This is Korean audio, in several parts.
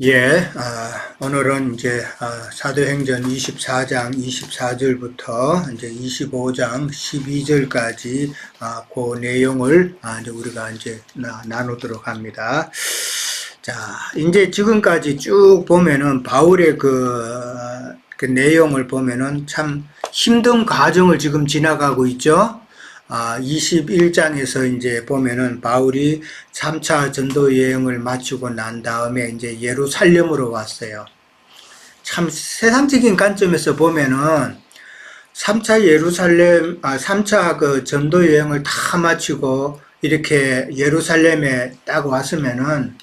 예, 오늘은 이제 사도행전 24장 24절부터 이제 25장 12절까지 그 내용을 이제 우리가 이제 나누도록 합니다. 자, 이제 지금까지 쭉 보면은 바울의 그 내용을 보면은 참 힘든 과정을 지금 지나가고 있죠. 21장에서 이제 보면은 바울이 3차 전도 여행을 마치고 난 다음에 이제 예루살렘으로 왔어요. 참 세상적인 관점에서 보면은 3차 그 전도 여행을 다 마치고 이렇게 예루살렘에 딱 왔으면은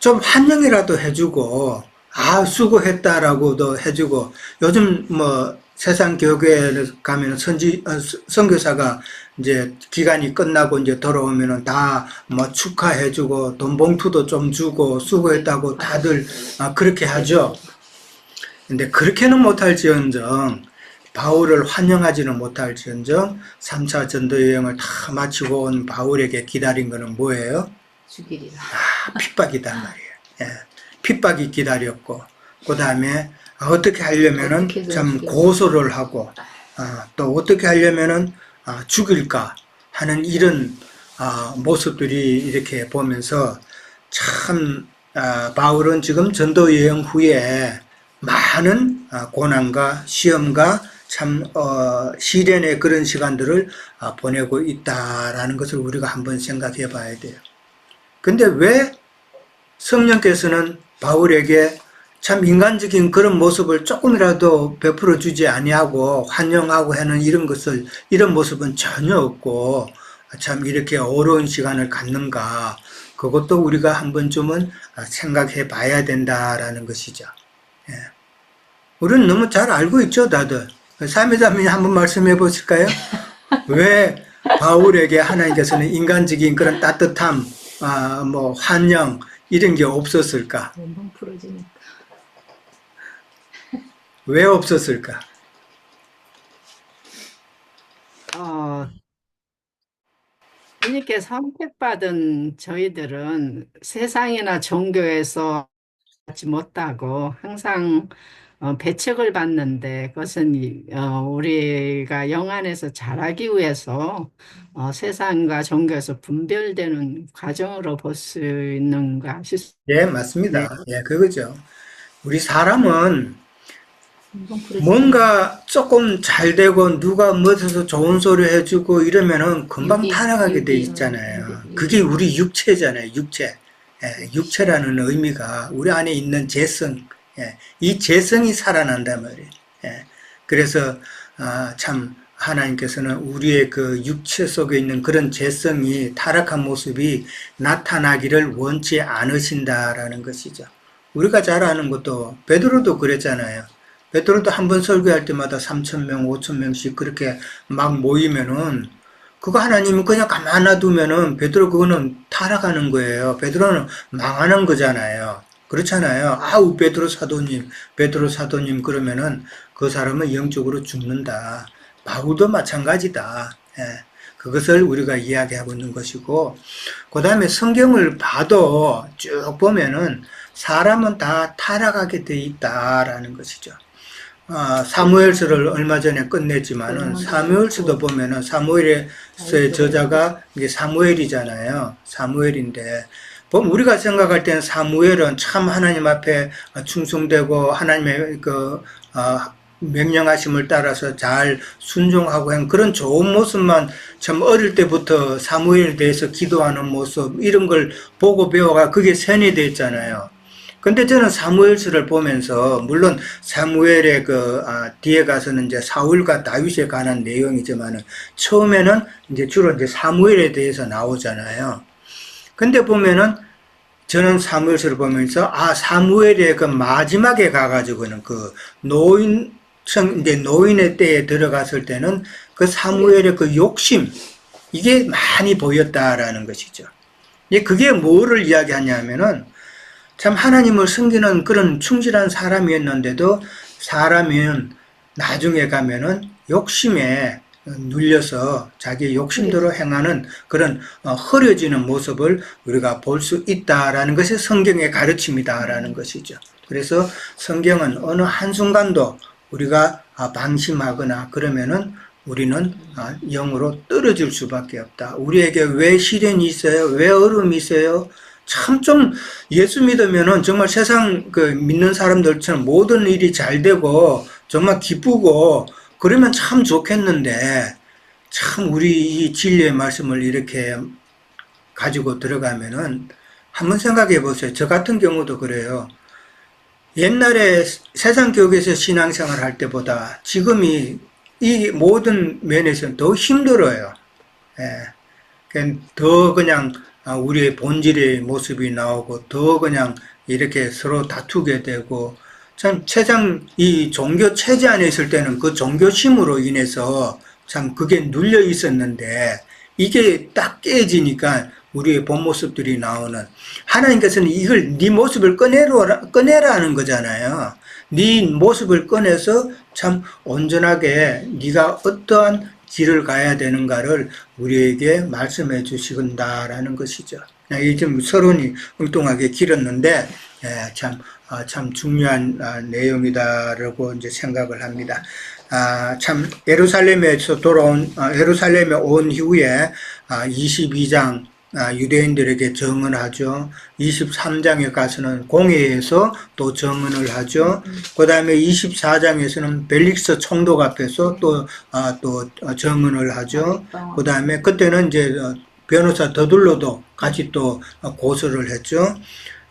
좀 환영이라도 해주고, 수고했다라고도 해주고, 요즘 뭐 세상 교회에 가면 선교사가 이제 기간이 끝나고 이제 돌아오면은 다 뭐 축하해주고, 돈 봉투도 좀 주고, 수고했다고 다들 그렇게 하죠. 근데 그렇게는 못할지언정, 바울을 환영하지는 못할지언정, 3차 전도 여행을 다 마치고 온 바울에게 기다린 거는 뭐예요? 죽이리라. 핍박이단 말이에요. 예, 핍박이 기다렸고, 그 다음에 어떻게 하려면은 참 고소를 하고, 또 어떻게 하려면은 죽일까 하는 이런 모습들이 이렇게 보면서 참 바울은 지금 전도 여행 후에 많은 고난과 시험과 참 시련의 그런 시간들을 보내고 있다라는 것을 우리가 한번 생각해 봐야 돼요. 근데 왜 성령께서는 바울에게 참 인간적인 그런 모습을 조금이라도 베풀어 주지 아니하고 환영하고 하는 이런 모습은 전혀 없고 참 이렇게 어려운 시간을 갖는가, 그것도 우리가 한 번쯤은 생각해 봐야 된다라는 것이죠. 예. 우리는 너무 잘 알고 있죠, 다들. 삼위자매님 한번 말씀해 보실까요? 왜 바울에게 하나님께서는 인간적인 그런 따뜻함, 뭐 환영 이런 게 없었을까? 몸 풀어지니까. 왜 없었을까? 주님께 선택받은 저희들은 세상이나 종교에서 받지 못하고 항상 배척을 받는데, 그것은 우리가 영 안에서 자라기 위해서 세상과 종교에서 분별되는 과정으로 볼 수 있는가 싶습니다. 예, 네. 맞습니다. 예, 그거죠. 우리 사람은 몸 풀어지니까. 뭔가 조금 잘 되고 누가 멋져서 좋은 소리 해주고 이러면은 금방 타락하게 돼 있잖아요. 그게 우리 육체잖아요, 육체. 예, 육체라는 의미가 우리 안에 있는 재성, 이 재성이 살아난단 말이에요. 예, 그래서 참 하나님께서는 우리의 그 육체 속에 있는 그런 재성이 타락한 모습이 나타나기를 원치 않으신다라는 것이죠. 우리가 잘 아는 것도 베드로도 그랬잖아요. 베드로도 한 번 설교할 때마다 3,000명, 5,000명씩 그렇게 막 모이면은 그거 하나님은 그냥 가만 놔두면은 베드로 그거는 타락하는 거예요. 베드로는 망하는 거잖아요. 그렇잖아요. 베드로 사도님 그러면은 그 사람은 영적으로 죽는다. 바울도 마찬가지다. 예, 그것을 우리가 이야기하고 있는 것이고, 그 다음에 성경을 봐도 쭉 보면은 사람은 다 타락하게 돼 있다라는 것이죠. 사무엘서를 얼마 전에 끝냈지만은 사무엘서도 보면은 사무엘의 저자가 이게 사무엘이잖아요. 사무엘인데 보면 우리가 생각할 때는 사무엘은 참 하나님 앞에 충성되고 하나님의 명령하심을 따라서 잘 순종하고 한 그런 좋은 모습만, 참 어릴 때부터 사무엘에 대해서 기도하는 모습 이런 걸 보고 배워가 그게 세뇌되어 있잖아요. 근데 저는 사무엘서를 보면서, 물론 사무엘의 뒤에 가서는 이제 사울과 다윗에 관한 내용이지만은, 처음에는 이제 주로 이제 사무엘에 대해서 나오잖아요. 근데 보면은, 저는 사무엘서를 보면서, 사무엘의 그 마지막에 가가지고는 이제 노인의 때에 들어갔을 때는 그 사무엘의 그 욕심, 이게 많이 보였다라는 것이죠. 그게 뭐를 이야기하냐면은, 참 하나님을 섬기는 그런 충실한 사람이었는데도 사람은 나중에 가면은 욕심에 눌려서 자기 욕심대로 행하는 그런 흐려지는 모습을 우리가 볼 수 있다라는 것이 성경의 가르침이다라는 것이죠. 그래서 성경은 어느 한순간도 우리가 방심하거나 그러면은 우리는 영으로 떨어질 수밖에 없다. 우리에게 왜 시련이 있어요? 왜 어려움이 있어요? 참 좀 예수 믿으면은 정말 세상 그 믿는 사람들처럼 모든 일이 잘 되고 정말 기쁘고 그러면 참 좋겠는데 참 우리 이 진리의 말씀을 이렇게 가지고 들어가면은 한번 생각해 보세요. 저 같은 경우도 그래요. 옛날에 세상 교회에서 신앙생활 할 때보다 지금이 이 모든 면에서는 더 힘들어요. 더 그냥 우리의 본질의 모습이 나오고 더 그냥 이렇게 서로 다투게 되고 참 세상 이 종교 체제 안에 있을 때는 그 종교심으로 인해서 참 그게 눌려 있었는데 이게 딱 깨지니까 우리의 본 모습들이 나오는 하나님께서는 이걸 네 모습을 꺼내라는 거잖아요. 네 모습을 꺼내서 참 온전하게 네가 어떠한 길을 가야 되는가를 우리에게 말씀해 주시건다라는 것이죠. 이게 좀 서론이 엉뚱하게 길었는데 참 중요한 내용이다라고 이제 생각을 합니다. 참 예루살렘에서 예루살렘에 온 이후에 22장 유대인들에게 정언하죠. 23장에 가서는 공회에서 또 정언을 하죠. 그 다음에 24장에서는 벨릭스 총독 앞에서 또 정언을 하죠. 그 다음에 그때는 이제 변호사 더둘러도 같이 또 고소를 했죠.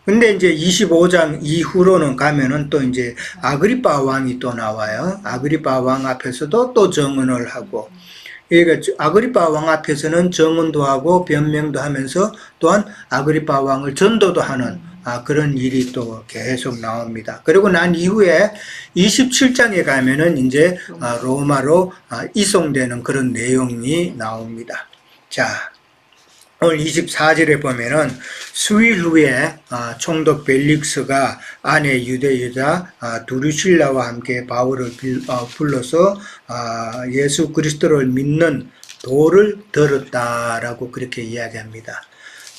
근데 이제 25장 이후로는 가면은 또 이제 아그리파 왕이 또 나와요. 아그리파 왕 앞에서도 또 정언을 하고, 그러니까 아그리파 왕 앞에서는 정언도 하고 변명도 하면서 또한 아그리파 왕을 전도도 하는 그런 일이 또 계속 나옵니다. 그리고 난 이후에 27장에 가면은 이제 로마로 이송되는 그런 내용이 나옵니다. 자, 오늘 24절에 보면은 수일 후에 총독 벨릭스가 아내 유대 여자 두루실라와 함께 바울을 불러서 예수 그리스도를 믿는 도를 들었다라고 그렇게 이야기합니다.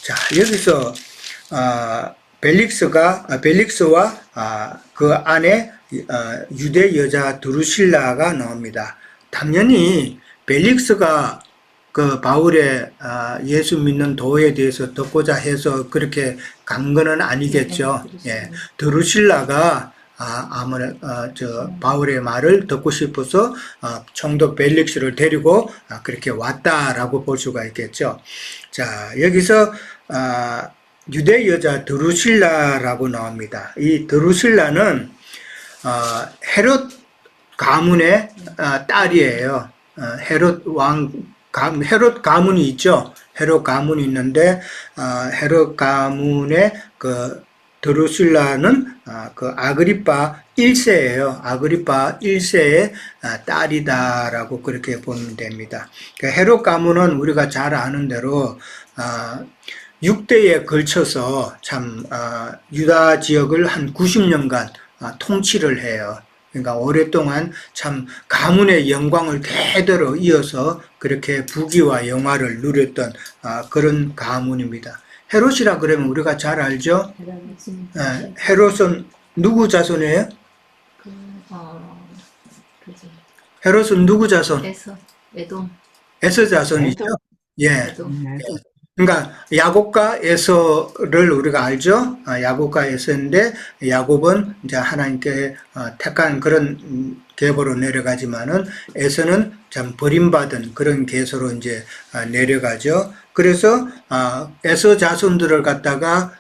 자, 여기서 벨릭스와 그 아내 유대 여자 두루실라가 나옵니다. 당연히 벨릭스가 그 바울의 예수 믿는 도에 대해서 듣고자 해서 그렇게 간 거는 아니겠죠. 예, 드루실라가 바울의 말을 듣고 싶어서 총독 벨릭스를 데리고 그렇게 왔다라고 볼 수가 있겠죠. 자, 여기서 유대 여자 드루실라라고 나옵니다. 이 드루실라는 헤롯 가문의 딸이에요. 헤롯 가문이 있죠. 헤롯 가문이 있는데 헤롯 가문의 그 드루실라는 그 아그리파 1세예요. 아그리파 1세의 딸이다라고 그렇게 보면 됩니다. 헤롯 가문은 우리가 잘 아는 대로 6대에 걸쳐서 참 유다 지역을 한 90년간 통치를 해요. 그러니까 오랫동안 참 가문의 영광을 대대로 이어서 그렇게 부귀와 영화를 누렸던 그런 가문입니다. 헤롯이라 그러면 우리가 잘 알죠? 헤롯은 누구 자손이에요? 헤롯은 누구 자손? 에서 자손이죠? 예. 그러니까 야곱과 에서를 우리가 알죠? 야곱과 에서인데 야곱은 이제 하나님께 택한 그런 계보로 내려가지만은 에서는 참 버림받은 그런 계소로 이제 내려가죠. 그래서 에서 자손들을 갖다가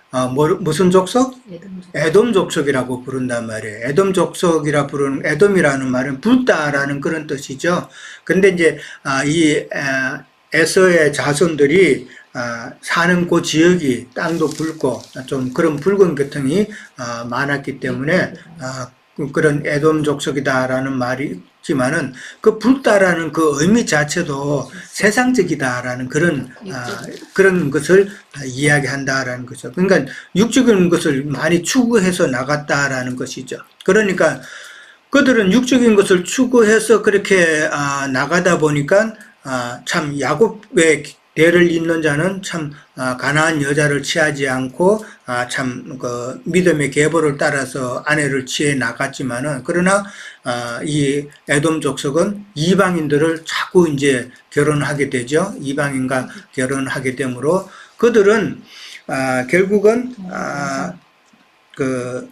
무슨 족속? 에돔 족속이라고 부른단 말이에요. 에돔 족속이라 부르는 에돔이라는 말은 붉다라는 그런 뜻이죠. 근데 이제 이 에서의 자손들이 사는 그 지역이 땅도 붉고 좀 그런 붉은 계통이 많았기 때문에 그런 에돔 족속이다라는 말이 있지만은 그 붉다라는 그 의미 자체도 세상적이다라는 그런 것을 이야기한다라는 거죠. 그러니까 육적인 것을 많이 추구해서 나갔다라는 것이죠. 그러니까 그들은 육적인 것을 추구해서 그렇게 나가다 보니까 참 야곱의 대를 잇는 자는 참 가나안 여자를 취하지 않고 참 그 믿음의 계보를 따라서 아내를 취해 나갔지만은 그러나 이 에돔 족속은 이방인들을 자꾸 이제 결혼하게 되죠. 이방인과 결혼하게 되므로 그들은 결국은 그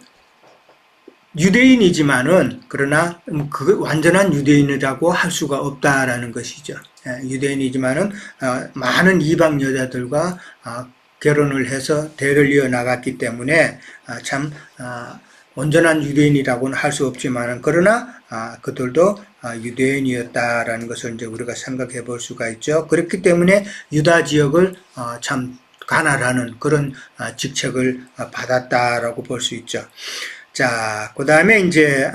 유대인이지만은 그러나 그 완전한 유대인이라고 할 수가 없다라는 것이죠. 유대인이지만은 많은 이방 여자들과 결혼을 해서 대를 이어 나갔기 때문에 참 온전한 유대인이라고는 할 수 없지만은 그러나 그들도 유대인이었다라는 것을 이제 우리가 생각해 볼 수가 있죠. 그렇기 때문에 유다 지역을 참 관할하는 그런 직책을 받았다라고 볼 수 있죠. 자, 그 다음에 이제,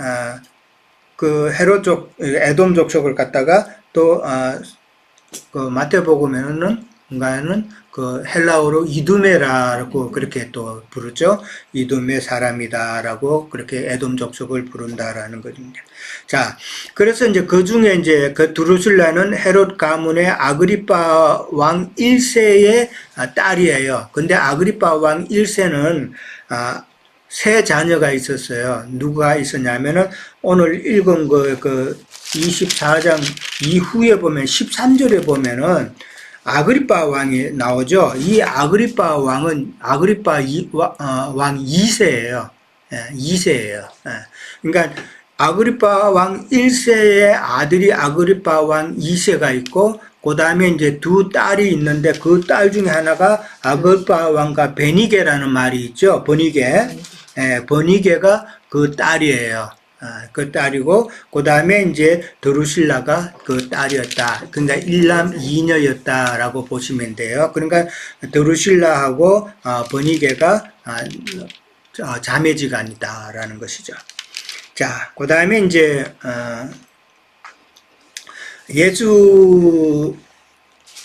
그 헤롯족, 에돔 족속을 갖다가 또, 그 마태복음에는, 그 헬라어로 이두메라고 그렇게 또 부르죠. 이두메 사람이다라고 그렇게 에돔 족속을 부른다라는 것입니다. 자, 그래서 이제 그 중에 이제 그 두루실라는 헤롯 가문의 아그리파 왕 1세의 딸이에요. 근데 아그리파 왕 1세는, 세 자녀가 있었어요. 누가 있었냐면은 오늘 읽은 그 24장 이후에 보면 13절에 보면은 아그리파 왕이 나오죠. 이 아그리파 왕은 아그리파 왕 2세예요. 2세예요. 그러니까 아그리파 왕 1세의 아들이 아그리파 왕 2세가 있고 그 다음에 이제 두 딸이 있는데 그 딸 중에 하나가 아그리파 왕과 베니게라는 말이 있죠. 버니게가 그 딸이에요. 그 딸이고, 그 다음에 이제 드루실라가 그 딸이었다. 그러니까 일남 이녀였다라고 보시면 돼요. 그러니까 드루실라하고 버니게가 자매지간이다라는 것이죠. 자, 그 다음에 이제 예수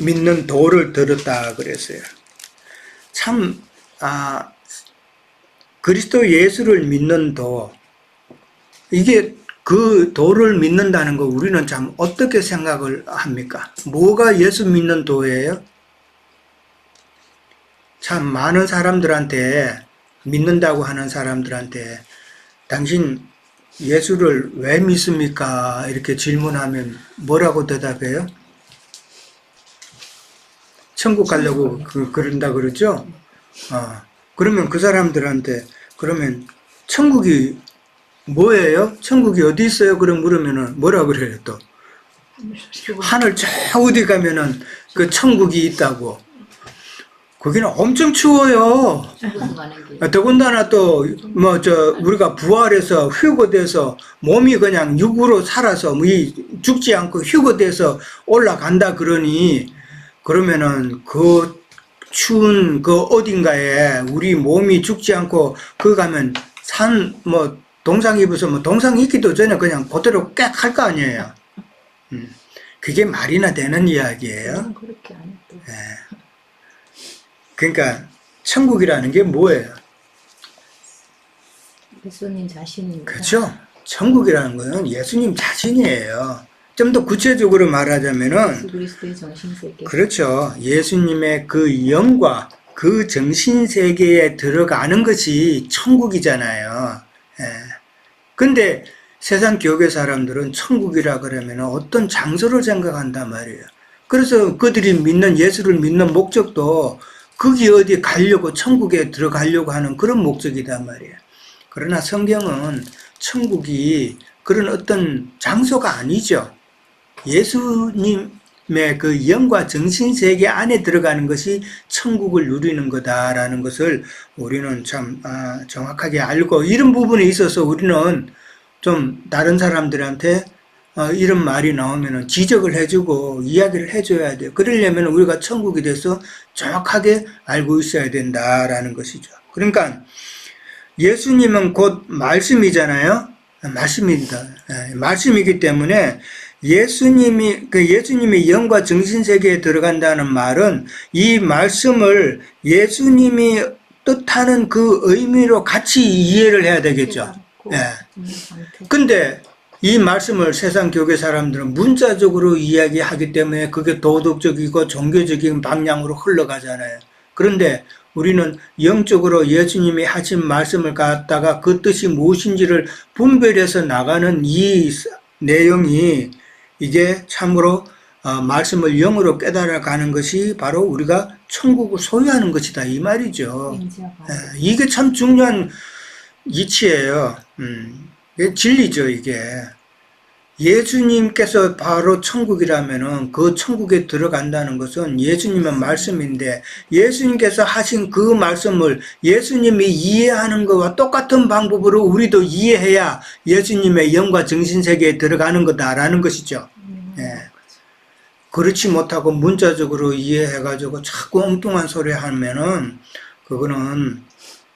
믿는 도를 들었다 그랬어요. 참 그리스도 예수를 믿는 도, 이게 그 도를 믿는다는 거 우리는 참 어떻게 생각을 합니까? 뭐가 예수 믿는 도예요? 참 많은 사람들한테 믿는다고 하는 사람들한테 당신 예수를 왜 믿습니까? 이렇게 질문하면 뭐라고 대답해요? 천국 가려고 그런다 그러죠? 그러면 그 사람들한테 그러면 천국이 뭐예요? 천국이 어디 있어요? 그럼 물으면은 뭐라 그래요 또? 하늘 저 어디 가면은 그 천국이 있다고. 거기는 엄청 추워요. 더군다나 또 우리가 부활해서 휴거돼서 몸이 그냥 육으로 살아서 죽지 않고 휴거돼서 올라간다 그러니 그러면은 그 추운 그 어딘가에 우리 몸이 죽지 않고 그 가면 동상 입어서 동상 입기도 전에 그냥 그대로 꽥 할 거 아니에요. 그게 말이나 되는 이야기예요. 그렇게 안 했대. 네. 그러니까 천국이라는 게 뭐예요? 예수님 자신입니다. 그렇죠. 천국이라는 거는 예수님 자신이에요. 좀 더 구체적으로 말하자면은 예수 그리스도의 정신세계. 그렇죠. 예수님의 그 영과 그 정신세계에 들어가는 것이 천국이잖아요. 예. 근데 세상 교회 사람들은 천국이라 그러면 어떤 장소를 생각한단 말이에요. 그래서 그들이 믿는 예수를 믿는 목적도 거기 어디 가려고 천국에 들어가려고 하는 그런 목적이단 말이에요. 그러나 성경은 천국이 그런 어떤 장소가 아니죠. 예수님의 그 영과 정신세계 안에 들어가는 것이 천국을 누리는 거다라는 것을 우리는 참 정확하게 알고 이런 부분에 있어서 우리는 좀 다른 사람들한테 이런 말이 나오면 지적을 해주고 이야기를 해줘야 돼요. 그러려면 우리가 천국에 대해서 정확하게 알고 있어야 된다라는 것이죠. 그러니까 예수님은 곧 말씀이잖아요. 말씀입니다. 말씀이기 때문에 예수님의 영과 정신세계에 들어간다는 말은 이 말씀을 예수님이 뜻하는 그 의미로 같이 이해를 해야 되겠죠. 근데 이 말씀을 세상 교회 사람들은 문자적으로 이야기하기 때문에 그게 도덕적이고 종교적인 방향으로 흘러가잖아요. 그런데 우리는 영적으로 예수님이 하신 말씀을 갖다가 그 뜻이 무엇인지를 분별해서 나가는 이 내용이 이게 참으로 말씀을 영으로 깨달아가는 것이 바로 우리가 천국을 소유하는 것이다 이 말이죠. 인지하고 이게 참 중요한 이치예요. 이게 진리죠, 이게. 예수님께서 바로 천국이라면은 그 천국에 들어간다는 것은 예수님의 말씀인데 예수님께서 하신 그 말씀을 예수님이 이해하는 것과 똑같은 방법으로 우리도 이해해야 예수님의 영과 정신세계에 들어가는 거다라는 것이죠. 예. 그렇지 못하고 문자적으로 이해해가지고 자꾸 엉뚱한 소리 하면은 그거는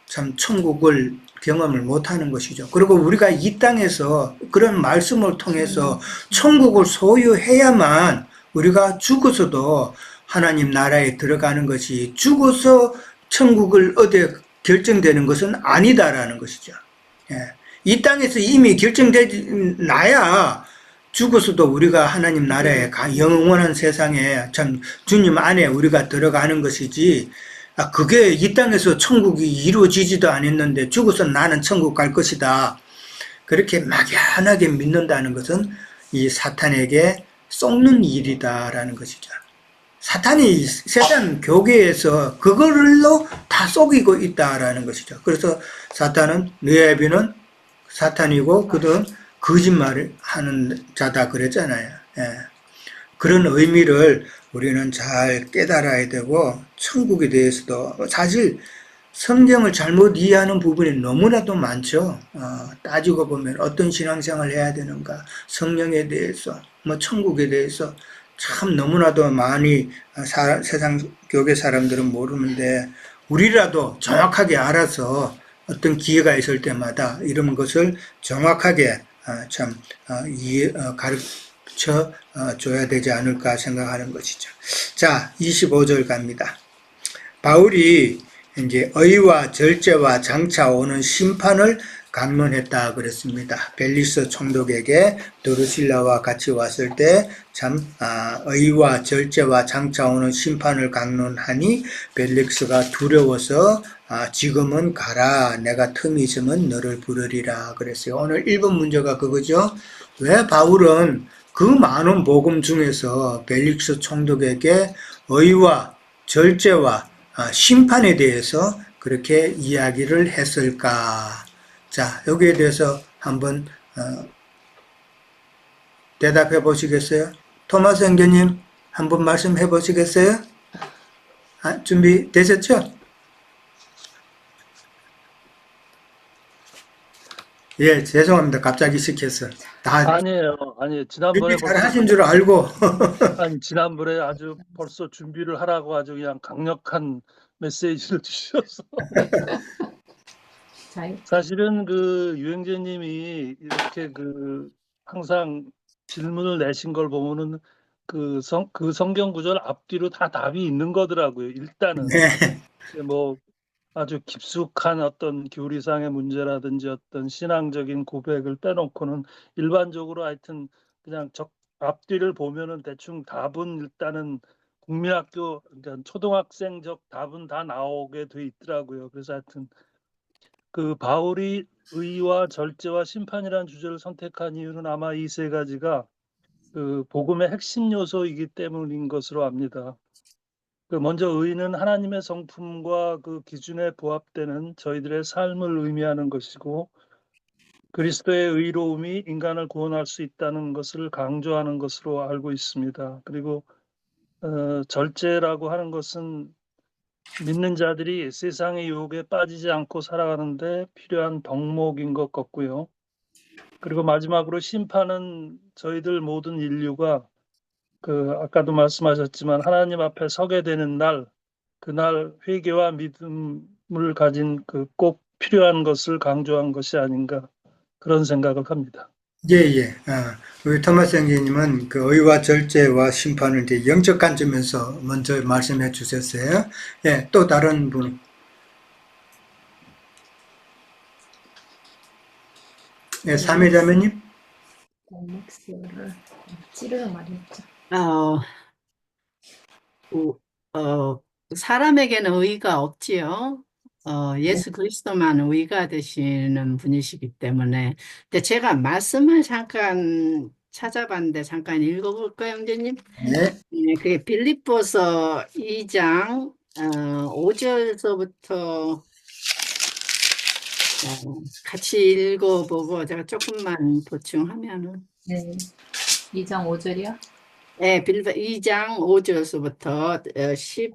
참 천국을 경험을 못하는 것이죠. 그리고 우리가 이 땅에서 그런 말씀을 통해서 천국을 소유해야만 우리가 죽어서도 하나님 나라에 들어가는 것이 죽어서 천국을 얻어 결정되는 것은 아니다라는 것이죠. 예. 이 땅에서 이미 결정되지 나야 죽어서도 우리가 하나님 나라에 영원한 세상에 참 주님 안에 우리가 들어가는 것이지 그게 이 땅에서 천국이 이루어지지도 않았는데 죽어서 나는 천국 갈 것이다. 그렇게 막연하게 믿는다는 것은 이 사탄에게 속는 일이다라는 것이죠. 사탄이 세상 교계에서 그걸로 다 속이고 있다라는 것이죠. 그래서 사탄은 느헤비는 사탄이고 그들은 거짓말을 하는 자다 그랬잖아요. 예. 그런 의미를 우리는 잘 깨달아야 되고 천국에 대해서도 사실 성경을 잘못 이해하는 부분이 너무나도 많죠. 따지고 보면 어떤 신앙생활을 해야 되는가, 성령에 대해서, 뭐 천국에 대해서 참 너무나도 많이 세상 교계 사람들은 모르는데 우리라도 정확하게 알아서 어떤 기회가 있을 때마다 이런 것을 정확하게 가르쳐 줘야 되지 않을까 생각하는 것이죠. 자, 25절 갑니다. 바울이 이제 의와 절제와 장차 오는 심판을 강론했다 그랬습니다. 벨리스 총독에게 드루실라와 같이 왔을 때 참 의와 절제와 장차 오는 심판을 강론하니 벨릭스가 두려워서 지금은 가라 내가 틈이 있으면 너를 부르리라 그랬어요. 오늘 1번 문제가 그거죠. 왜 바울은 그 많은 복음 중에서 벨릭스 총독에게 의와 절제와 심판에 대해서 그렇게 이야기를 했을까? 자, 여기에 대해서 한번 대답해 보시겠어요? 토마스 형제님 한번 말씀해 보시겠어요? 준비 되셨죠? 예, 죄송합니다. 갑자기 시켰어. 다 아니에요. 지난번에 잘 하신 줄 알고. 지난번에 아주 벌써 준비를 하라고 아주 그냥 강력한 메시지를 주셔서. 사실은 그 유영재님이 이렇게 항상 질문을 내신 걸 보면은 그 성경 구절 앞뒤로 다 답이 있는 거더라고요. 일단은. 네. 뭐 아주 깊숙한 어떤 교리상의 문제라든지 어떤 신앙적인 고백을 빼놓고는 일반적으로 하여튼 그냥 앞뒤를 보면은 대충 답은 일단은 국민학교 그러니까 초등학생적 답은 다 나오게 돼 있더라고요. 그래서 하여튼 그 바울이 의와 절제와 심판이라는 주제를 선택한 이유는 아마 이 세 가지가 그 복음의 핵심 요소이기 때문인 것으로 압니다. 먼저 의는 하나님의 성품과 그 기준에 부합되는 저희들의 삶을 의미하는 것이고 그리스도의 의로움이 인간을 구원할 수 있다는 것을 강조하는 것으로 알고 있습니다. 그리고 절제라고 하는 것은 믿는 자들이 세상의 유혹에 빠지지 않고 살아가는데 필요한 덕목인 것 같고요. 그리고 마지막으로 심판은 저희들 모든 인류가 아까도 말씀하셨지만 하나님 앞에 서게 되는 날, 그날 회개와 믿음을 가진 꼭 필요한 것을 강조한 것이 아닌가 그런 생각을 합니다. 예. 우리 토마스 형제님은 그 의와 절제와 심판을 이제 영적 관점에서 먼저 말씀해 주셨어요. 예, 또 다른 분. 예, 삼위자매님. X를 찌르는 말이 있죠. 어, 우- 어, 사람에게는 의가 없지요. 예수 그리스도만 의가 되시는 분이시기 때문에. 근데 제가 말씀을 잠깐 찾아봤는데 잠깐 읽어볼까요, 형제님? 네. 네, 그게 빌립보서 2장 5절서부터 같이 읽어보고 제가 조금만 보충하면은. 네. 2장 5절이요? 네, 빌립보 2장 5절서부터 11절?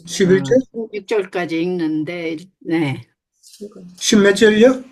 16절까지 읽는데, 네. 이거 십몇 절요?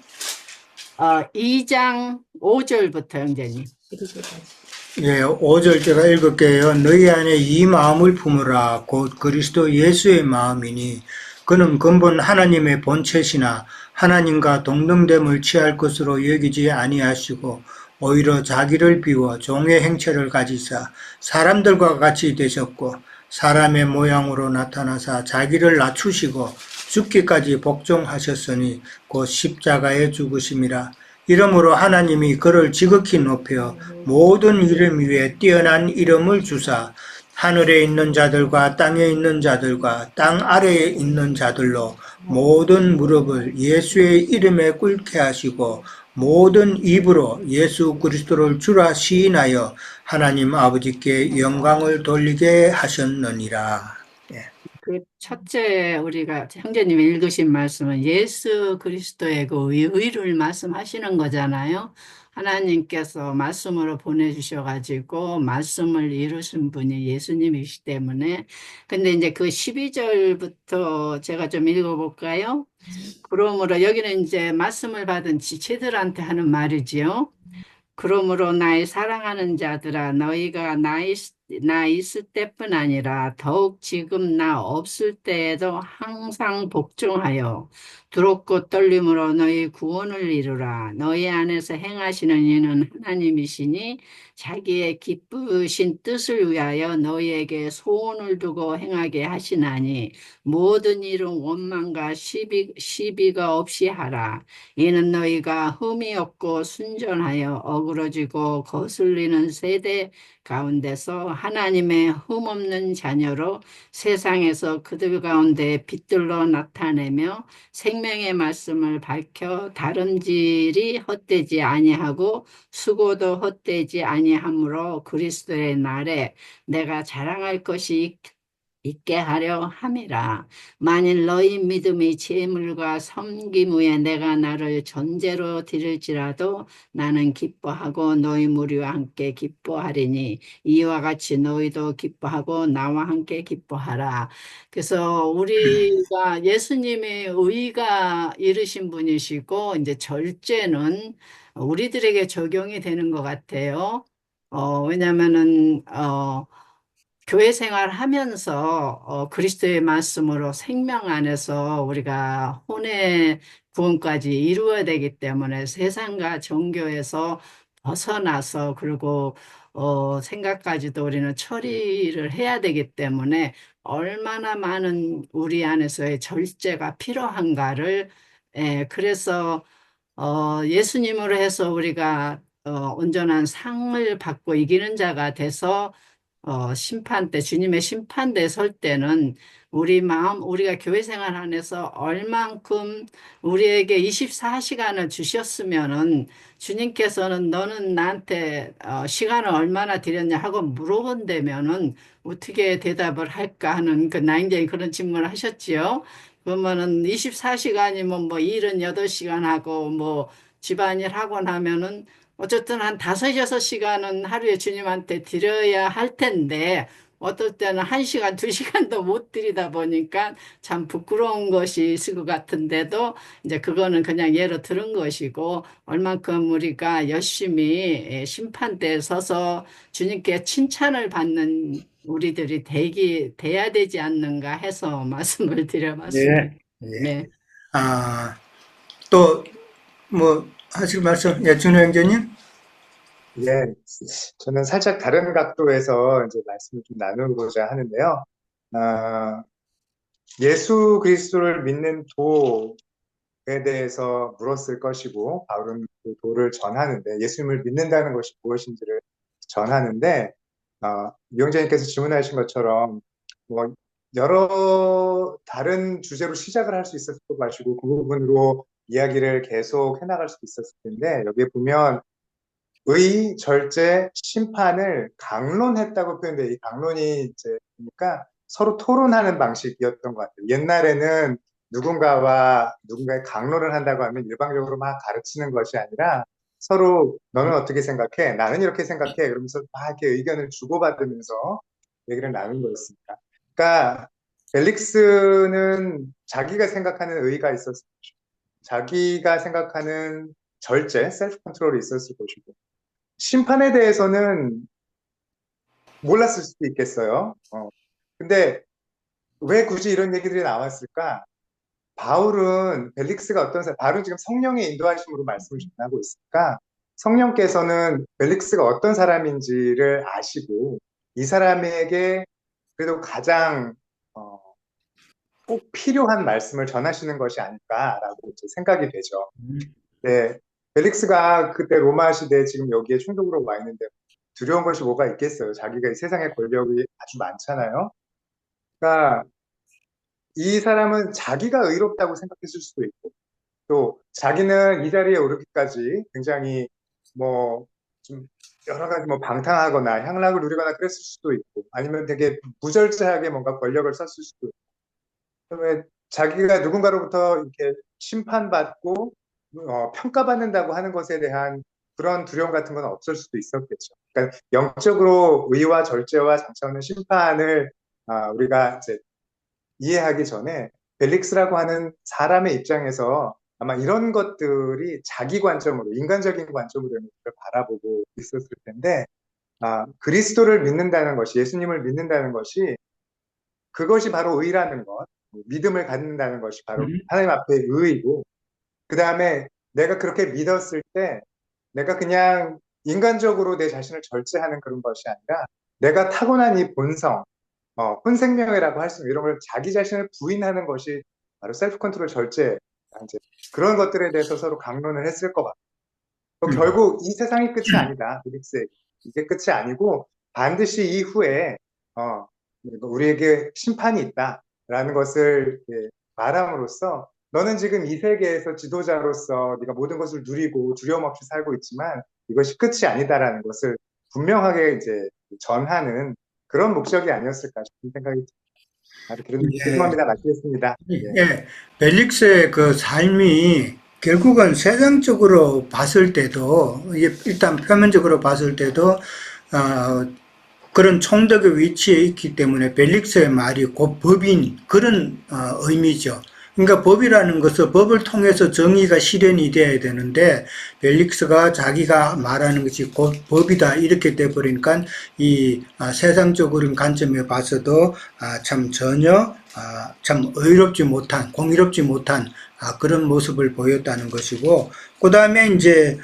2장 5절부터 형제님. 11절까지. 예, 5절 제가 읽을게요. 너희 안에 이 마음을 품으라. 곧 그리스도 예수의 마음이니 그는 근본 하나님의 본체시나 하나님과 동등됨을 취할 것으로 여기지 아니하시고 오히려 자기를 비워 종의 행체를 가지사 사람들과 같이 되셨고 사람의 모양으로 나타나사 자기를 낮추시고 죽기까지 복종하셨으니 곧 십자가에 죽으심이라. 이러므로 하나님이 그를 지극히 높여 모든 이름 위에 뛰어난 이름을 주사 하늘에 있는 자들과 땅에 있는 자들과 땅 아래에 있는 자들로 모든 무릎을 예수의 이름에 꿇게 하시고 모든 입으로 예수 그리스도를 주라 시인하여 하나님 아버지께 영광을 돌리게 하셨느니라. 예. 그 첫째 우리가 형제님이 읽으신 말씀은 예수 그리스도의 그 의를 말씀하시는 거잖아요. 하나님께서 말씀으로 보내주셔가지고 말씀을 이루신 분이 예수님이시기 때문에. 근데 이제 그 12절부터 제가 좀 읽어볼까요? 그러므로 여기는 이제 말씀을 받은 지체들한테 하는 말이지요. 그러므로 나의 사랑하는 자들아 너희가 나 있을 때뿐 아니라 더욱 지금 나 없을 때에도 항상 복종하여 두렵고 떨림으로 너희 구원을 이루라. 너희 안에서 행하시는 이는 하나님이시니 자기의 기쁘신 뜻을 위하여 너희에게 소원을 두고 행하게 하시나니 모든 일은 원망과 시비가 없이 하라. 이는 너희가 흠이 없고 순전하여 어그러지고 거슬리는 세대 가운데서 하나님의 흠없는 자녀로 세상에서 그들 가운데 빛들로 나타내며 생명의 말씀을 밝혀 다름질이 헛되지 아니하고 수고도 헛되지 아니하므로 그리스도의 날에 내가 자랑할 것이 있게 하려 함이라. 만일 너희 믿음이 제물과 섬김 후에 내가 나를 전제로 드릴지라도 나는 기뻐하고 너희 무리와 함께 기뻐하리니 이와 같이 너희도 기뻐하고 나와 함께 기뻐하라. 그래서 우리가 예수님의 의가 이르신 분이시고 이제 절제는 우리들에게 적용이 되는 것 같아요. 왜냐면은 교회 생활하면서 그리스도의 말씀으로 생명 안에서 우리가 혼의 구원까지 이루어야 되기 때문에 세상과 종교에서 벗어나서 그리고 생각까지도 우리는 처리를 해야 되기 때문에 얼마나 많은 우리 안에서의 절제가 필요한가를 그래서 예수님으로 해서 우리가 온전한 상을 받고 이기는 자가 돼서 심판대, 주님의 심판대에 설 때는 우리 마음, 우리가 교회 생활 안에서 얼만큼 우리에게 24시간을 주셨으면은 주님께서는 너는 나한테 시간을 얼마나 드렸냐 하고 물어본다면은 어떻게 대답을 할까 하는 그 굉장히 그런 질문을 하셨지요. 그러면은 24시간이면 뭐 일은 8시간 하고 뭐 집안일 하고 나면은 어쨌든 한 5, 6시간은 하루에 주님한테 드려야 할 텐데, 어떨 때는 1시간, 2시간도 못 드리다 보니까 참 부끄러운 것이 있을 것 같은데도, 이제 그거는 그냥 예로 들은 것이고, 얼만큼 우리가 열심히 심판대에 서서 주님께 칭찬을 받는 우리들이 돼야 되지 않는가 해서 말씀을 드려봤습니다. 예. 예. 네. 아, 또, 뭐, 하실 말씀, 예, 준호 형제님? 예, 저는 살짝 다른 각도에서 이제 말씀을 좀 나누고자 하는데요. 아, 예수 그리스도를 믿는 대해서 물었을 것이고 바울은 그 도를 전하는데 예수님을 믿는다는 것이 무엇인지를 전하는데 이용자님께서 질문하신 것처럼 뭐 여러 다른 주제로 시작을 할 수 있었을 것 같고 그 부분으로 이야기를 계속 해나갈 수 있었을 텐데 여기에 보면 의, 절제, 심판을 강론했다고 표현돼요. 이 강론이 이제 보니까 서로 토론하는 방식이었던 것 같아요. 옛날에는 누군가의 강론을 한다고 하면 일방적으로 막 가르치는 것이 아니라 서로 너는 어떻게 생각해? 나는 이렇게 생각해. 그러면서 막 이렇게 의견을 주고받으면서 얘기를 나눈 거였습니다. 그러니까 벨릭스는 자기가 생각하는 의가 있었을 것이고 자기가 생각하는 절제, 셀프 컨트롤이 있었을 것이고 심판에 대해서는 몰랐을 수도 있겠어요. 근데 왜 굳이 이런 얘기들이 나왔을까? 바울은 바울은 지금 성령의 인도하심으로 말씀을 전하고 있으니까 성령께서는 벨릭스가 어떤 사람인지를 아시고 이 사람에게 그래도 가장 꼭 필요한 말씀을 전하시는 것이 아닐까라고 이제 생각이 되죠. 네, 벨릭스가 그때 로마 시대에 지금 여기에 총독으로 와 있는데 두려운 것이 뭐가 있겠어요. 자기가 이 세상의 권력이 아주 많잖아요. 그러니까 이 사람은 자기가 의롭다고 생각했을 수도 있고 또 자기는 이 자리에 오르기까지 굉장히 뭐 좀 여러 가지 뭐 방탕하거나 향락을 누리거나 그랬을 수도 있고 아니면 되게 무절제하게 뭔가 권력을 썼을 수도 있고 그다음에 자기가 누군가로부터 이렇게 심판받고 평가받는다고 하는 것에 대한 그런 두려움 같은 건 없을 수도 있었겠죠. 그러니까 영적으로 의와 절제와 장차오는 심판을 우리가 이제 이해하기 전에 벨릭스라고 하는 사람의 입장에서 아마 이런 것들이 자기 관점으로 인간적인 관점으로 바라보고 있었을 텐데 그리스도를 믿는다는 것이 예수님을 믿는다는 것이 그것이 바로 의라는 것 믿음을 갖는다는 것이 바로 하나님 앞에 의이고 그 다음에 내가 그렇게 믿었을 때 내가 그냥 인간적으로 내 자신을 절제하는 그런 것이 아니라 내가 타고난 이 본성 혼생명이라고 할 수 있는 이런 걸 자기 자신을 부인하는 것이 바로 셀프 컨트롤 절제 이제 그런 것들에 대해서 서로 강론을 했을 것 같아요. 결국 이 세상이 끝이 아니다. 벨릭스에게 이게 끝이 아니고 반드시 이후에 우리에게 심판이 있다라는 것을 말함으로써 너는 지금 이 세계에서 지도자로서 네가 모든 것을 누리고 두려움 없이 살고 있지만 이것이 끝이 아니다라는 것을 분명하게 이제 전하는 그런 목적이 아니었을까 싶은 생각이 듭니다. 죄송합니다. 마치겠습니다. 예, 벨릭스의 그 삶이 결국은 세상적으로 봤을 때도 일단 표면적으로 봤을 때도 그런 총독의 위치에 있기 때문에 벨릭스의 말이 곧 법인 그런 의미죠. 그러니까 법이라는 것은 법을 통해서 정의가 실현이 돼야 되는데 벨릭스가 자기가 말하는 것이 곧 법이다 이렇게 돼버리니까 이 세상적인 관점에 봐서도 참 전혀 참 의롭지 못한 공의롭지 못한 그런 모습을 보였다는 것이고 그 다음에 이제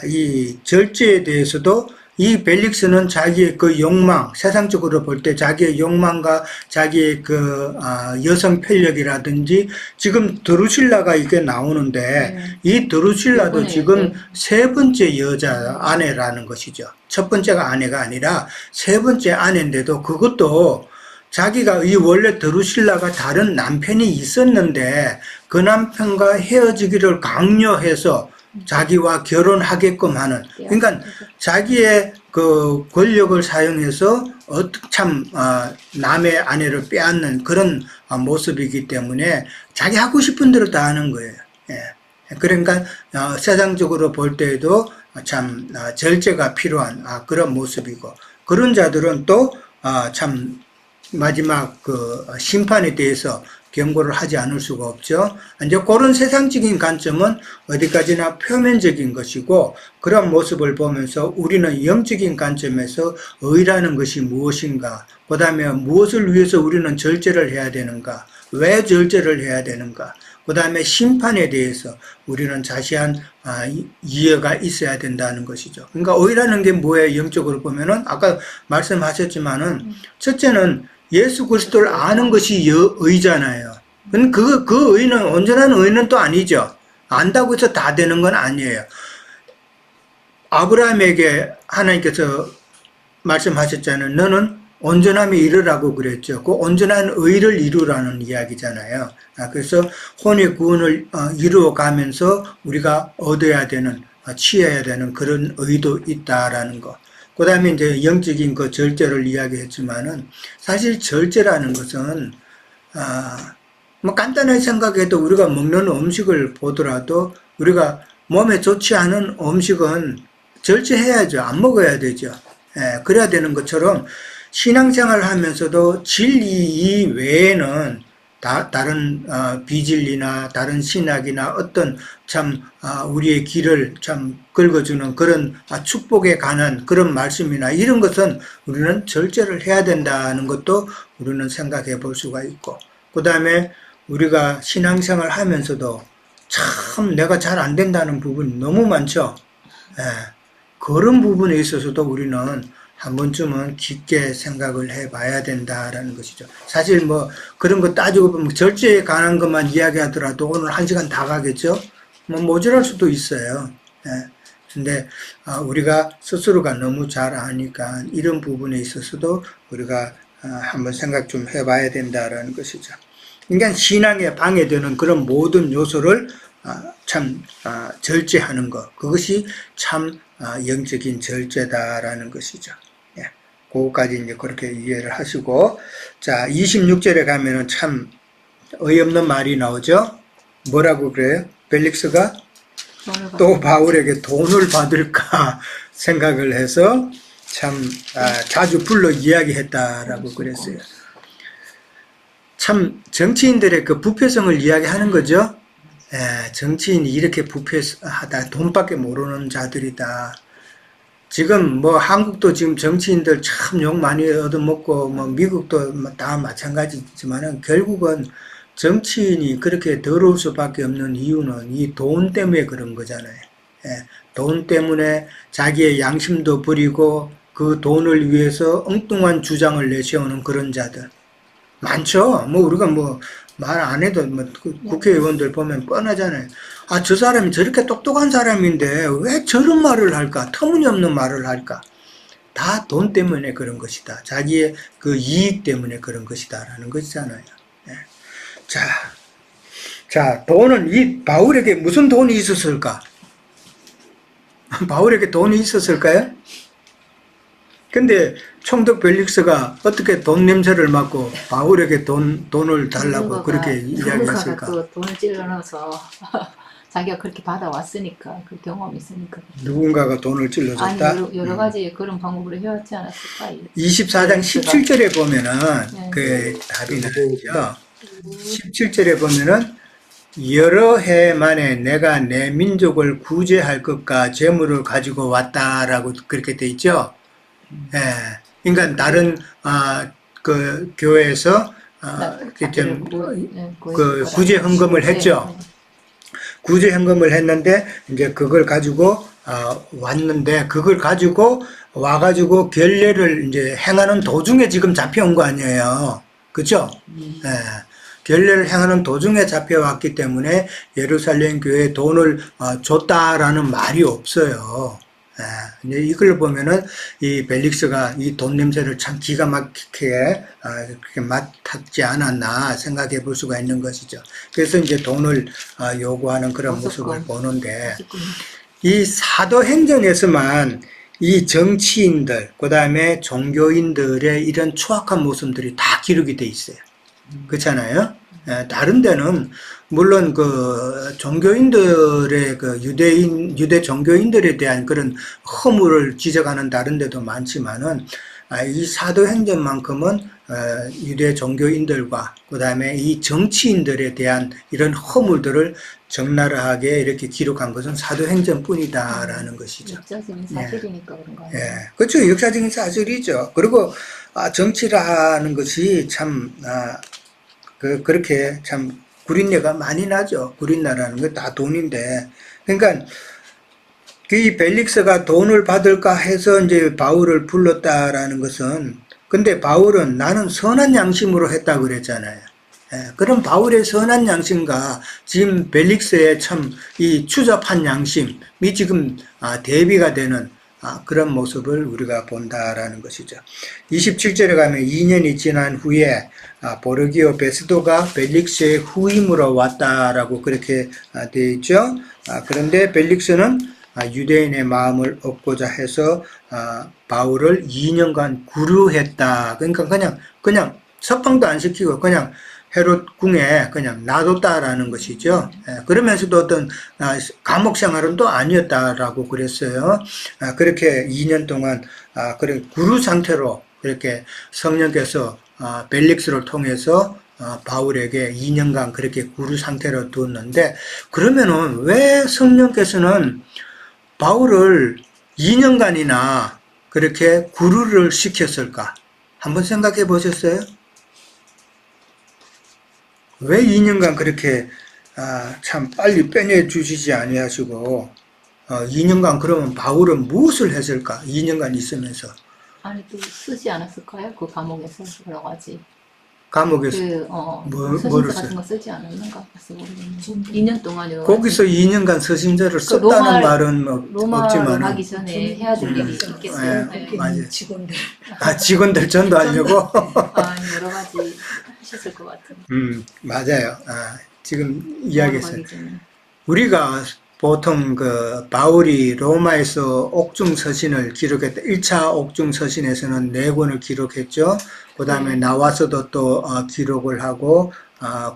이 절제에 대해서도 이 벨릭스는 자기의 그 욕망, 세상적으로 볼 때 자기의 욕망과 자기의 그 여성 편력이라든지 지금 드루실라가 이게 나오는데 이 드루실라도 지금 세 번째 여자 아내라는 것이죠. 첫 번째가 아내가 아니라 세 번째 아내인데도 그것도 자기가 이 원래 드루실라가 다른 남편이 있었는데 그 남편과 헤어지기를 강요해서 자기와 결혼하게끔 하는 그러니까 자기의 그 권력을 사용해서 참 남의 아내를 빼앗는 그런 모습이기 때문에 자기 하고 싶은 대로 다 하는 거예요. 예. 그러니까 세상적으로 볼 때에도 참 절제가 필요한 그런 모습이고 그런 자들은 또 참 마지막 그 심판에 대해서 경고를 하지 않을 수가 없죠. 이제 그런 세상적인 관점은 어디까지나 표면적인 것이고 그런 모습을 보면서 우리는 영적인 관점에서 의라는 것이 무엇인가, 그 다음에 무엇을 위해서 우리는 절제를 해야 되는가, 왜 절제를 해야 되는가, 그 다음에 심판에 대해서 우리는 자세한 이해가 있어야 된다는 것이죠. 그러니까 의라는 게 뭐예요? 영적으로 보면은 아까 말씀하셨지만은 첫째는 예수 그리스도를 아는 것이 의잖아요. 그 의는, 온전한 의는 또 아니죠. 안다고 해서 다 되는 건 아니에요. 아브라함에게 하나님께서 말씀하셨잖아요. 너는 온전함에 이르라고 그랬죠. 그 온전한 의를 이루라는 이야기잖아요. 그래서 혼의 구원을 이루어 가면서 우리가 얻어야 되는, 취해야 되는 그런 의도 있다라는 거. 그 다음에 이제 영적인 그 절제를 이야기했지만은 사실 절제라는 것은, 뭐 간단하게 생각해도 우리가 먹는 음식을 보더라도 우리가 몸에 좋지 않은 음식은 절제해야죠. 안 먹어야 되죠. 예, 그래야 되는 것처럼 신앙생활을 하면서도 진리 이외에는 다른 비진리나 다른 신학이나 어떤 참 우리의 길을 참 긁어주는 그런 축복에 관한 그런 말씀이나 이런 것은 우리는 절제를 해야 된다는 것도 우리는 생각해 볼 수가 있고, 그 다음에 우리가 신앙생활 하면서도 참 내가 잘 안 된다는 부분이 너무 많죠. 예, 그런 부분에 있어서도 우리는 한 번쯤은 깊게 생각을 해봐야 된다라는 것이죠. 사실 뭐 그런 거 따지고 보면 절제에 관한 것만 이야기하더라도 오늘 1시간 다 가겠죠. 뭐 모자랄 수도 있어요. 예. 근데 우리가 스스로가 너무 잘 아니까 이런 부분에 있어서도 우리가 한번 생각 좀 해봐야 된다라는 것이죠. 그러니까 신앙에 방해되는 그런 모든 요소를 참 절제하는 것, 그것이 참 영적인 절제다라는 것이죠. 예, 그거까지 이제 그렇게 이해를 하시고, 자 26절에 가면은 참 어이없는 말이 나오죠. 뭐라고 그래요? 벨릭스가 또 바울에게 돈을 받을까 생각을 해서 참 자주 불러 이야기했다라고 그랬어요. 참 정치인들의 그 부패성을 이야기하는 거죠. 예, 정치인이 이렇게 부패하다, 돈밖에 모르는 자들이다. 지금 뭐 한국도 지금 정치인들 참 욕 많이 얻어먹고 뭐 미국도 다 마찬가지지만은 결국은 정치인이 그렇게 더러울 수밖에 없는 이유는 이 돈 때문에 그런 거잖아요. 예, 돈 때문에 자기의 양심도 버리고 그 돈을 위해서 엉뚱한 주장을 내세우는 그런 자들 많죠. 뭐 우리가 뭐 말 안 해도 뭐 국회의원들 보면 뻔하잖아요. 저 사람이 저렇게 똑똑한 사람인데 왜 저런 말을 할까? 터무니없는 말을 할까? 다 돈 때문에 그런 것이다. 자기의 그 이익 때문에 그런 것이다라는 것이잖아요. 예. 자, 돈은 이 바울에게 무슨 돈이 있었을까? 바울에게 돈이 있었을까요? 근데 총독 벨릭스가 어떻게 돈 냄새를 맡고 바울에게 돈을 달라고 그렇게 이야기했을까? 그 돈을 찔러 넣어서 자기가 그렇게 받아왔으니까, 그 경험이 있으니까. 누군가가 돈을 찔러줬다? 아니, 여러 가지 그런 방법으로 해왔지 않았을까? 24장 17절에 보면은 네. 그 답이 나오죠. 17절에 보면은 여러 해 만에 내가 내 민족을 구제할 것과 재물을 가지고 왔다라고 그렇게 돼 있죠. 예. 그러니까 다른 그 교회에서 그 구제 헌금을 했죠. 구제 헌금을 했는데 이제 그걸 가지고 왔는데 그걸 가지고 와가지고 결례를 이제 행하는 도중에 지금 잡혀온 거 아니에요. 그렇죠? 예. 결례를 행하는 도중에 잡혀왔기 때문에 예루살렘 교회에 돈을 줬다라는 말이 없어요. 이제 이걸 보면은 이 벨릭스가 이 돈 냄새를 참 기가 막히게 그렇게 맡았지 않았나 생각해 볼 수가 있는 것이죠. 그래서 이제 돈을 요구하는 그런 모습을 보는데, 이 사도행전에서만 이 정치인들, 그 다음에 종교인들의 이런 추악한 모습들이 다 기록이 돼 있어요. 그렇잖아요? 다른 데는 물론 그 종교인들의 그 유대 종교인들에 대한 그런 허물을 지적하는 다른 데도 많지만은 이 사도행전만큼은 유대 종교인들과 그 다음에 이 정치인들에 대한 이런 허물들을 적나라하게 이렇게 기록한 것은 사도행전뿐이다라는 것이죠. 역사적인 사실이니까 그런 거 아니에요? 예, 그렇죠. 역사적인 사실이죠. 그리고 정치라는 것이 참 그렇게 참 구린내가 많이 나죠. 구린내라는 게 다 돈인데, 그러니까 이 벨릭스가 돈을 받을까 해서 이제 바울을 불렀다라는 것은, 근데 바울은 나는 선한 양심으로 했다 그랬잖아요. 그런 바울의 선한 양심과 지금 벨릭스의 참 이 추잡한 양심이 지금 대비가 되는 그런 모습을 우리가 본다라는 것이죠. 27절에 가면 2년이 지난 후에 보르기오 베스도가 벨릭스의 후임으로 왔다라고 그렇게 되어 있죠. 그런데 벨릭스는 유대인의 마음을 얻고자 해서 바울을 2년간 구류했다. 그러니까 그냥 석방도 안 시키고 그냥 헤롯 궁에 그냥 놔뒀다라는 것이죠. 그러면서도 어떤 감옥 생활은 또 아니었다라고 그랬어요. 그렇게 2년 동안 그런 구루 상태로 이렇게 성령께서 벨릭스를 통해서 바울에게 2년간 그렇게 구루 상태로 두었는데, 그러면은 왜 성령께서는 바울을 2년간이나 그렇게 구루를 시켰을까? 한번 생각해 보셨어요? 왜 2년간 그렇게 참 빨리 빼내 주시지 아니하시고 2년간 그러면 바울은 무엇을 했을까? 2년간 있으면서 아니 또 쓰지 않았을까요? 그 감옥에서 여러 가지 감옥에서 서신서 뭐를 같은 써요? 거 쓰지 않았는가 봐서 모르겠는데 2년 동안 여러 거기서 2년간 서신서를 썼다는 말은 로마로 없지만 하기 전에 해야 될 일이 있겠어요. 네, 맞아요. 직원들. 직원들 전도하려고? 여러 가지 하셨을 것 같은데. 맞아요. 지금 로마로 이야기했어요. 가기 전에. 우리가 보통 바울이 로마에서 옥중 서신을 기록했다. 1차 옥중 서신에서는 4권을 기록했죠. 그 다음에 나와서도 또 기록을 하고,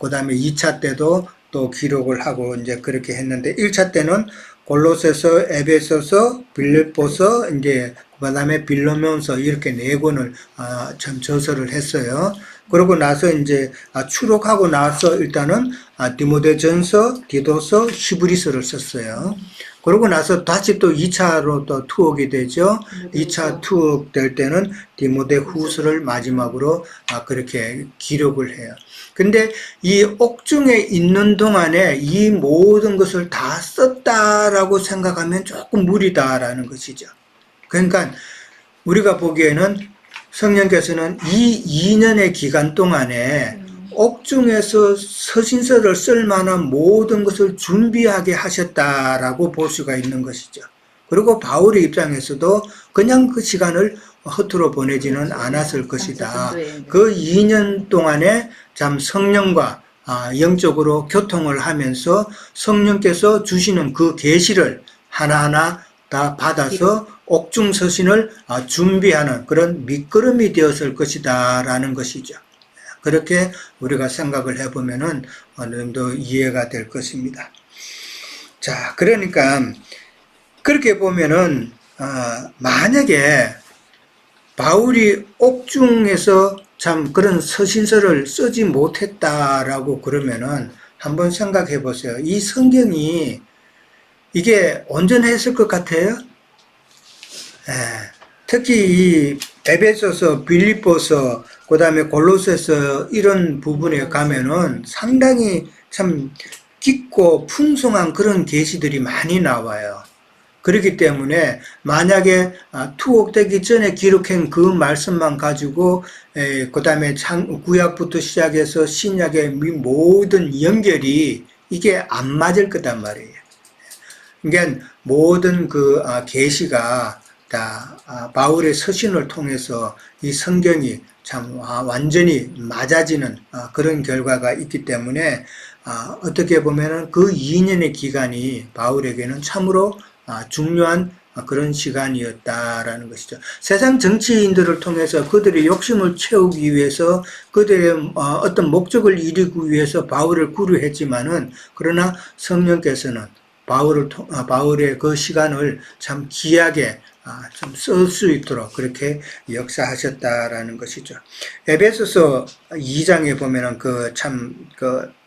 그 다음에 2차 때도 또 기록을 하고 이제 그렇게 했는데, 1차 때는 골로새서, 에베소서, 빌립보서, 이제 그 다음에 빌로몬서 이렇게 4권을 참 저서를 했어요. 그러고 나서 이제 추록하고 나서 일단은 디모데전서, 디도서, 히브리서를 썼어요. 그러고 나서 다시 또 2차로 또 투옥이 되죠. 2차 투옥 될 때는 디모데 후서를 마지막으로 그렇게 기록을 해요. 근데 이 옥중에 있는 동안에 이 모든 것을 다 썼다라고 생각하면 조금 무리다라는 것이죠. 그러니까 우리가 보기에는 성령께서는 이 2년의 기간 동안에 옥중에서 서신서를 쓸 만한 모든 것을 준비하게 하셨다라고 볼 수가 있는 것이죠. 그리고 바울의 입장에서도 그냥 그 시간을 허투루 보내지는 않았을 것이다. 그 2년 동안에 참 성령과 영적으로 교통을 하면서 성령께서 주시는 그 계시를 하나하나 다 받아서 옥중 서신을 준비하는 그런 밑거름이 되었을 것이다 라는 것이죠. 그렇게 우리가 생각을 해보면은 어느 정도 이해가 될 것입니다. 자, 그러니까 그렇게 보면은 만약에 바울이 옥중에서 참 그런 서신서를 쓰지 못했다라고 그러면은 한번 생각해 보세요. 이 성경이 이게 온전했을 것 같아요? 특히 이 에베소서, 빌립보서, 그 다음에 골로새서 이런 부분에 가면은 상당히 참 깊고 풍성한 그런 계시들이 많이 나와요. 그렇기 때문에 만약에 투옥되기 전에 기록한 그 말씀만 가지고 그 다음에 구약부터 시작해서 신약의 모든 연결이 이게 안 맞을 거단 말이에요. 그러니까 모든 그 계시가 다 바울의 서신을 통해서 이 성경이 참 완전히 맞아지는 그런 결과가 있기 때문에 어떻게 보면은 그 2년의 기간이 바울에게는 참으로 중요한 그런 시간이었다라는 것이죠. 세상 정치인들을 통해서 그들의 욕심을 채우기 위해서 그들의 어떤 목적을 이루기 위해서 바울을 구류했지만은 그러나 성령께서는 바울의 그 시간을 참 귀하게 좀 쓸 수 있도록 그렇게 역사하셨다라는 것이죠. 에베소서 2장에 보면은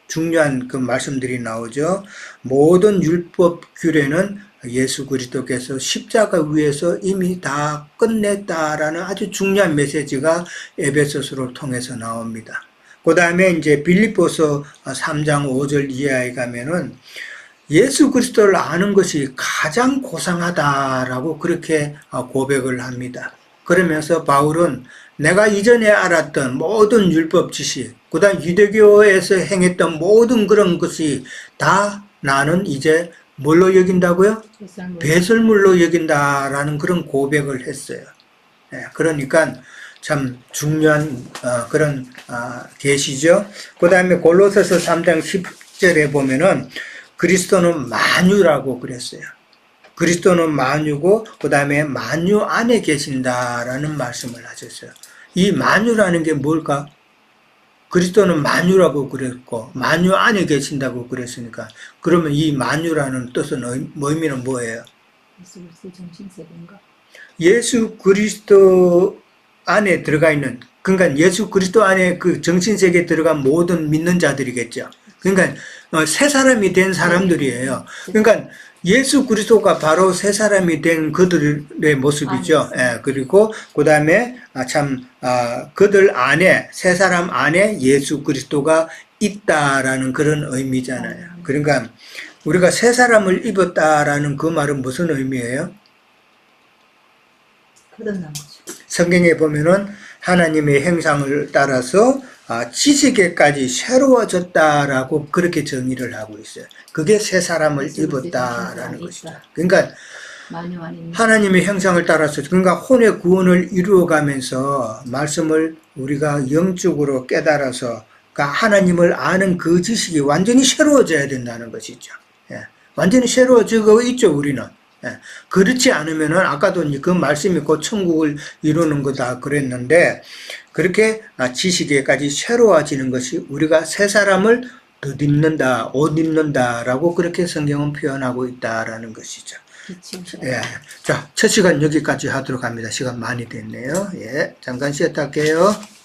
중요한 그 말씀들이 나오죠. 모든 율법 규례는 예수 그리스도께서 십자가 위에서 이미 다 끝냈다라는 아주 중요한 메시지가 에베소서를 통해서 나옵니다. 그 다음에 이제 빌립보서 3장 5절 이하에 가면은 예수 그리스도를 아는 것이 가장 고상하다라고 그렇게 고백을 합니다. 그러면서 바울은 내가 이전에 알았던 모든 율법 지식, 그다음 유대교에서 행했던 모든 그런 것이 다 나는 이제 뭘로 여긴다고요? 배설물로 여긴다라는 그런 고백을 했어요. 그러니까 참 중요한 그런 계시죠. 그 다음에 골로새서 3장 10절에 보면은 그리스도는 만유라고 그랬어요. 그리스도는 만유고 그 다음에 만유 안에 계신다라는 말씀을 하셨어요. 이 만유라는 게 뭘까? 그리스도는 만유라고 그랬고 만유 안에 계신다고 그랬으니까 그러면 이 만유라는 뜻은 의미는 뭐예요? 예수 그리스도 정신세계인가? 예수 그리스도 안에 들어가 있는, 그러니까 예수 그리스도 안에 그 정신세계에 들어간 모든 믿는 자들이겠죠. 그러니까 새 사람이 된 사람들이에요. 그러니까 예수 그리스도가 바로 새 사람이 된 그들의 모습이죠. 그리고 그 다음에 그들 안에, 새 사람 안에 예수 그리스도가 있다라는 그런 의미잖아요. 그러니까 우리가 새 사람을 입었다라는 그 말은 무슨 의미예요? 거듭난 거죠. 성경에 보면은 하나님의 형상을 따라서 지식에까지 새로워졌다라고 그렇게 정의를 하고 있어요. 그게 새 사람을 입었다라는 것이죠. 그러니까 만유 안에 있는 하나님의 형상을 따라서, 그러니까 혼의 구원을 이루어가면서 말씀을 우리가 영적으로 깨달아서 그러니까 하나님을 아는 그 지식이 완전히 새로워져야 된다는 것이죠. 완전히 새로워지고 있죠, 우리는. 그렇지 않으면은 아까도 그 말씀이 곧 천국을 이루는 거다 그랬는데 그렇게 지식에까지 새로워지는 것이 우리가 새 사람을 덧입는다, 옷 입는다라고 그렇게 성경은 표현하고 있다라는 것이죠. 자, 첫 시간 여기까지 하도록 합니다. 시간 많이 됐네요. 잠깐 쉬었다 할게요.